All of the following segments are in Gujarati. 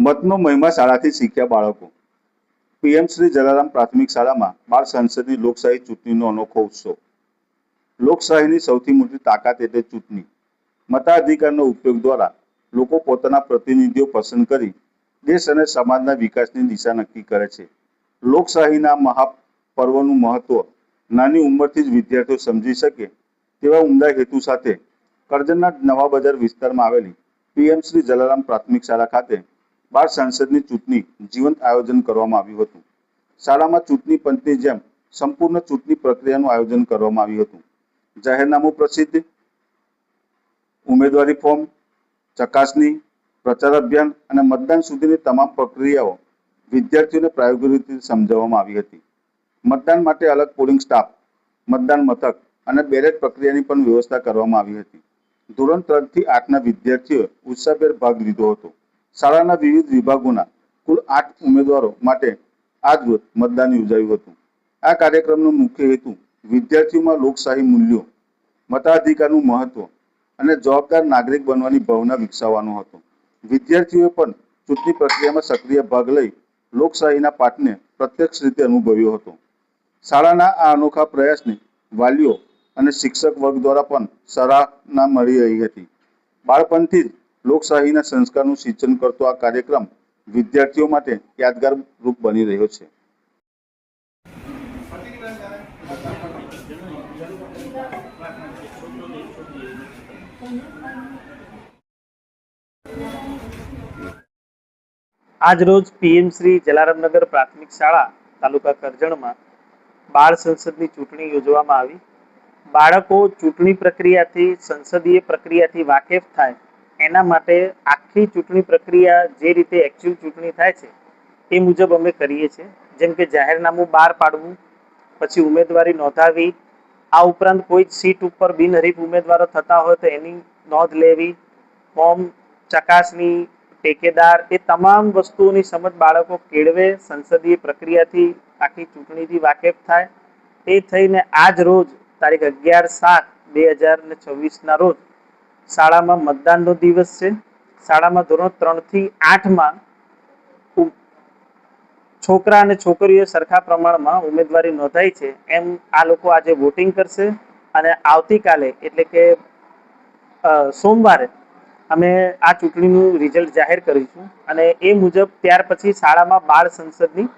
મતનો મહિમા શાળાથી શીખ્યા બાળકો. પીએમ શ્રી જલારામ પ્રાથમિક શાળામાં બાળ સંસદની લોકશાહી ચૂંટણીનો અનોખો ઉત્સવ. લોકશાહીની સૌથી મોટી તાકાત એટલે ચૂંટણી. મતાધિકારનો ઉપયોગ દ્વારા લોકો પોતાના પ્રતિનિધિઓ પસંદ કરી દેશ અને સમાજના વિકાસની દિશા નક્કી કરે છે. લોકશાહીના મહાપર્વનું મહત્વ નાની ઉંમરથી જ વિદ્યાર્થીઓ સમજી શકે તેવા ઉમદા હેતુ સાથે કરજણના નવા બજાર વિસ્તારમાં આવેલી પીએમ શ્રી જલારામ પ્રાથમિક શાળા ખાતે બાળ સંસદની ચૂંટણી જીવંત આયોજન કરવામાં આવ્યું હતું. શાળામાં ચૂંટણી પંચની જેમ સંપૂર્ણ ચૂંટણી પ્રક્રિયાનું આયોજન કરવામાં આવ્યું હતું. જાહેરનામું પ્રસિદ્ધ, ઉમેદવારી ફોર્મ, ચકાસણી, પ્રચાર અભિયાન અને મતદાન સુધીની તમામ પ્રક્રિયાઓ વિદ્યાર્થીઓને પ્રાયોગિક રીતે સમજાવવામાં આવી હતી. મતદાન માટે અલગ પોલિંગ સ્ટાફ, મતદાન મથક અને બેલેટ પ્રક્રિયાની પણ વ્યવસ્થા કરવામાં આવી હતી. ધોરણ 3 થી 8ના વિદ્યાર્થીઓએ ઉત્સાહભેર ભાગ લીધો હતો. શાળાના વિવિધ વિભાગોના કુલ 8 ઉમેદવારો માટે આજરોજ મતદાન યોજાયું હતું. આ કાર્યક્રમનો મુખ્ય હેતુ વિદ્યાર્થીઓમાં લોકશાહી મૂલ્યો, મતાધિકારનું મહત્વ અને જવાબદાર નાગરિક બનવાની ભાવના વિકસાવવાનો હતો. વિદ્યાર્થીઓએ પણ ચૂંટણી પ્રક્રિયામાં સક્રિય ભાગ લઈ લોકશાહીના પાઠને પ્રત્યક્ષ રીતે અનુભવ્યો હતો. શાળાના આ અનોખા પ્રયાસને વાલીઓ અને શિક્ષક વર્ગ દ્વારા પણ સરાહના મળી રહી હતી. બાળપણથી જ લોકશાહીના સંસ્કારનું સિંચન કરતો આ કાર્યક્રમ વિદ્યાર્થીઓ માટે યાદગાર રૂપ બની રહ્યો છે. આજરોજ પીએમ શ્રી જલારામનગર પ્રાથમિક શાળા તાલુકા કરજણમાં બાળ સંસદની ચૂંટણી યોજવામાં આવી. બાળકો ચૂંટણી પ્રક્રિયાથી, સંસદીય પ્રક્રિયાથી વાકેફ થાય એના માટે આખી ચૂંટણી પ્રક્રિયા જે રીતે એકચ્યુઅલ ચૂંટણી થાય છે એ મુજબ અમે કરીએ છીએ. જેમ કે જાહેરનામું બહાર પાડવું, પછી ઉમેદવારી નોંધાવી, આ ઉપરાંત કોઈ સીટ ઉપર બિનહરીફ ઉમેદવારો થતા હોય તો એની નોંધ લેવી, ફોર્મ, ચકાસણી, ટેકેદાર, એ તમામ વસ્તુઓની સમજ બાળકો કેળવે, સંસદીય પ્રક્રિયાથી આખી ચૂંટણીથી વાકેફ થાય. એ થઈને આજ રોજ તારીખ 11/7/2026ના રોજ શાળામાં મતદાનનો દિવસ છે. શાળામાં ધોરણ 3 થી 8માં છોકરા અને છોકરીઓ સરખા પ્રમાણમાં ઉમેદવારી નોંધાઈ છે. એમ આ લોકો આજે વોટિંગ કરશે અને આવતીકાલે એટલે કે સોમવારે અમે આ ચૂંટણીનું રિઝલ્ટ જાહેર કરીશું અને એ મુજબ ત્યાર પછી શાળામાં બાળ સંસદની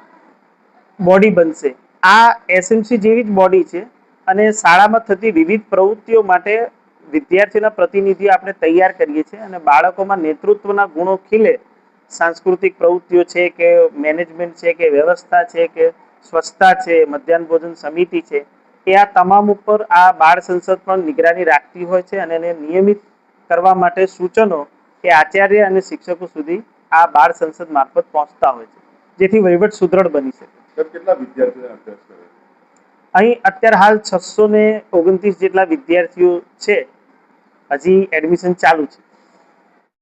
બોડી બનશે. આ એસએમસી જેવી જ બોડી છે અને શાળામાં થતી વિવિધ પ્રવૃત્તિઓ માટે વિદ્યાર્થીઓના પ્રતિનિધિઓ આપણે તૈયાર કરીએ છીએ અને બાળકોમાં નેતૃત્વના ગુણો ખીલે. સાંસ્કૃતિક પ્રવૃત્તિઓ છે કે મેનેજમેન્ટ છે કે વ્યવસ્થા છે કે સ્વચ્છતા છે, મધ્યાહન ભોજન સમિતિ છે, એ આ તમામ ઉપર આ બાળ સંસદ પણ નિગરાની રાખતી હોય છે અને એને નિયમિત કરવા માટે સૂચનો એ આચાર્ય અને શિક્ષકો સુધી આ બાળ સંસદ મારફત પહોંચતા હોય છે, જેથી વહીવટ સુદ્રઢ બની શકે. કેટલા વિદ્યાર્થીઓ અભ્યાસ કરે? અહીં અત્યારે હાલ 629 જેટલા વિદ્યાર્થીઓ છે. હજી એડમિશન ચાલુ છે.